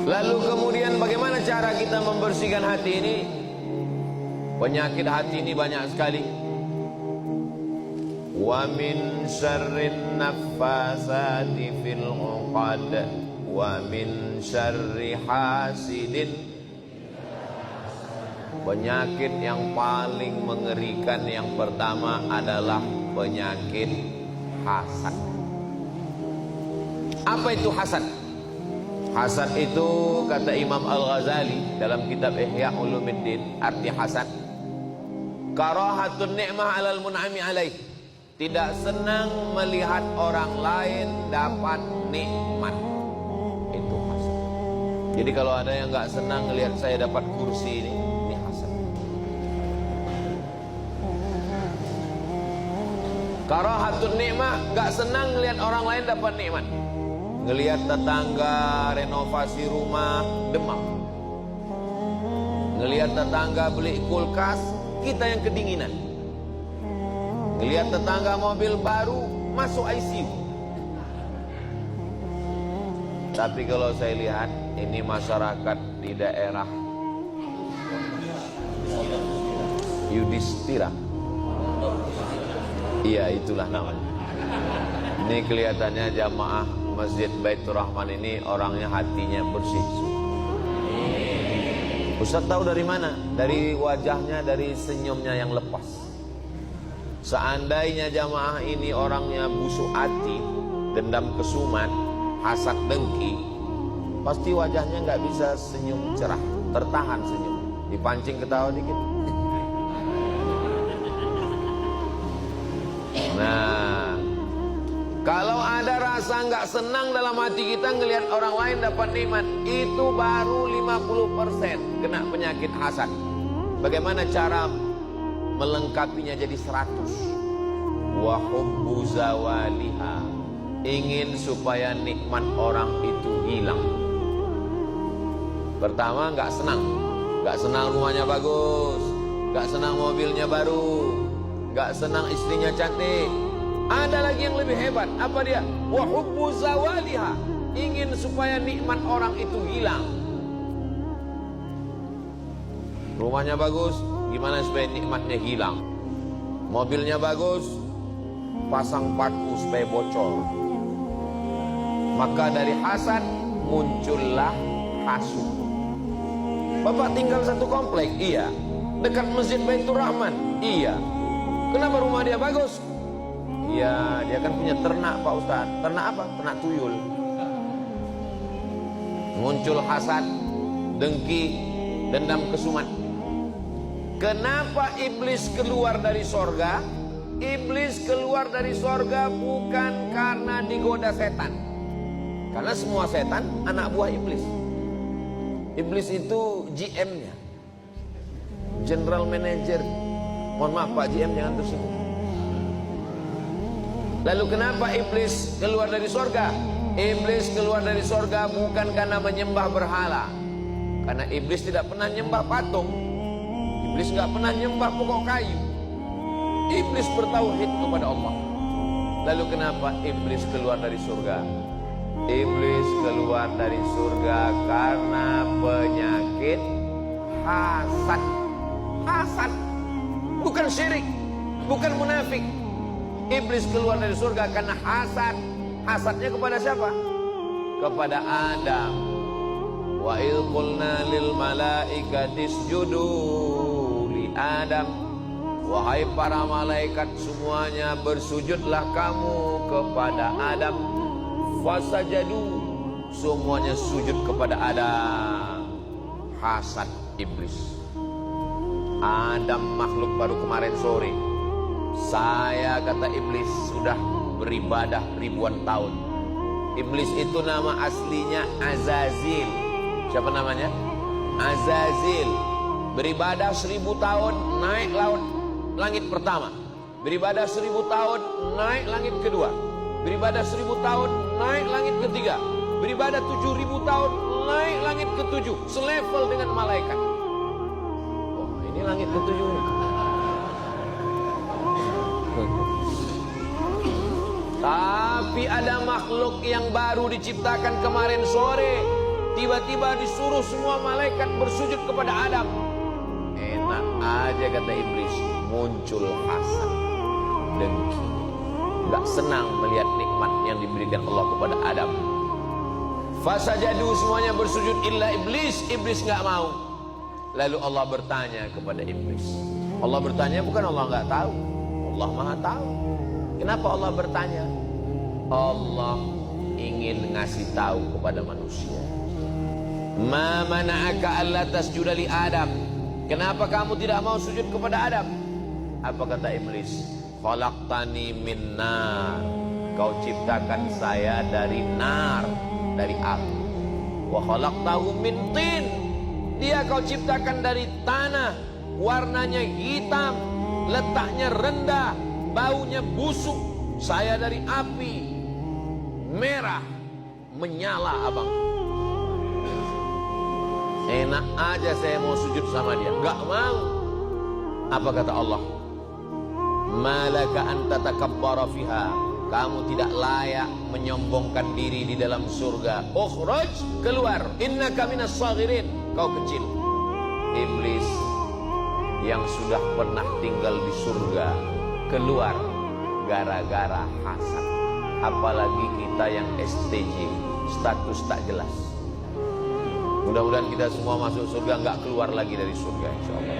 Lalu kemudian bagaimana cara kita membersihkan hati ini? Penyakit hati ini banyak sekali. Wa min syarrin naffasati fil 'uqad wa min syarri hasidin. Penyakit yang paling mengerikan yang pertama adalah penyakit hasad. Apa itu hasad? Hasad itu kata Imam Al-Ghazali dalam kitab Ihya Ulumuddin, arti hasad karahatun ni'mah 'alal mun'ami 'alaih. Tidak senang melihat orang lain dapat nikmat. Itu hasad. Jadi kalau ada yang enggak senang melihat saya dapat kursi ini hasad. Karahatun ni'mah, enggak senang melihat orang lain dapat nikmat. Ngelihat tetangga renovasi rumah, demam. Ngelihat tetangga beli kulkas, kita yang kedinginan. Ngelihat tetangga mobil baru, masuk ICU. Tapi kalau saya lihat, ini masyarakat di daerah Yudhistira. Iya, itulah namanya. Ini kelihatannya jamaah Masjid Baitur Rahman ini orangnya hatinya bersih. Ustaz tahu dari mana? Dari wajahnya, dari senyumnya yang lepas. Seandainya jamaah ini orangnya busuk hati, dendam kesumat, hasad dengki, pasti wajahnya nggak bisa senyum cerah, tertahan senyum, dipancing ketawa dikit. Nah, kalau ada rasa nggak senang dalam hati kita ngelihat orang lain dapat nikmat, itu baru 50% kena penyakit hasad. Bagaimana cara melengkapinya jadi 100? Wa hubbu zawaliha, ingin supaya nikmat orang itu hilang. Pertama, nggak senang rumahnya bagus, nggak senang mobilnya baru, nggak senang istrinya cantik. Ada lagi yang lebih hebat. Apa dia? Wa hubbu zawaliha, ingin supaya nikmat orang itu hilang. Rumahnya bagus, gimana supaya nikmatnya hilang? Mobilnya bagus, pasang paku supaya bocor. Maka dari hasad muncullah hasud. Bapak tinggal satu komplek? Iya. Dekat Masjid Baitur Rahman? Iya. Kenapa rumah dia bagus? Iya, dia kan punya ternak Pak Ustaz. Ternak apa? Ternak tuyul. Muncul hasad, dengki, dendam kesumat. Kenapa iblis keluar dari sorga? Iblis keluar dari sorga bukan karena digoda setan. Karena semua setan anak buah iblis. Iblis itu GM-nya, General Manager. Mohon maaf Pak GM, jangan tersinggung. Lalu kenapa iblis keluar dari sorga? Iblis keluar dari sorga bukan karena menyembah berhala. Karena iblis tidak pernah nyembah patung. Iblis gak pernah nyembah pokok kayu. Iblis bertauhid kepada Allah. Lalu kenapa iblis keluar dari surga? Iblis keluar dari surga karena penyakit hasad. Hasad, bukan syirik, bukan munafik. Iblis keluar dari surga karena hasad. Hasadnya kepada siapa? Kepada Adam. Wa idh qulna lil malaikati isjudu li Adam. Wahai para malaikat semuanya, bersujudlah kamu kepada Adam. Fasajadu, semuanya sujud kepada Adam. Hasad iblis. Adam makhluk baru kemarin sore. Saya, kata iblis, sudah beribadah ribuan tahun. Iblis itu nama aslinya Azazil. Siapa namanya? Azazil. Beribadah 1000 tahun, naik langit pertama. Beribadah 1000 tahun, naik langit kedua. Beribadah 1000 tahun, naik langit ketiga. Beribadah 7000 tahun, naik langit ketujuh. Selevel dengan malaikat. Oh, ini langit ketujuh ini. Tapi ada makhluk yang baru diciptakan kemarin sore. Tiba-tiba disuruh semua malaikat bersujud kepada Adam. Enak aja kata iblis, muncul hasad, dengki, gak senang melihat nikmat yang diberikan Allah kepada Adam. Fasajadu, semuanya bersujud illa iblis. Iblis gak mau. Lalu Allah bertanya kepada iblis. Allah bertanya bukan Allah gak tahu, Allah maha tahu. Kenapa Allah bertanya? Allah ingin ngasih tahu kepada manusia. Ma mana'aka alla tasjuda li Adam. Kenapa kamu tidak mau sujud kepada Adam? Apa kata iblis? Khalaqtani min nar. Kau ciptakan saya dari nar, dari api. Wa khalaqtahu min tin. Dia kau ciptakan dari tanah, warnanya hitam, letaknya rendah, baunya busuk. Saya dari api, merah, menyala abang. Enak aja saya mau sujud sama dia, gak mau. Apa kata Allah? Malaka anta takabbara fiha. Kamu tidak layak menyombongkan diri di dalam surga. Ukhraj, keluar. Innaka minas saghirin. Kau kecil. Iblis yang sudah pernah tinggal di surga keluar gara-gara hasad. Apalagi kita yang STJ, status tak jelas. Mudah-mudahan kita semua masuk surga, nggak keluar lagi dari surga, insya Allah.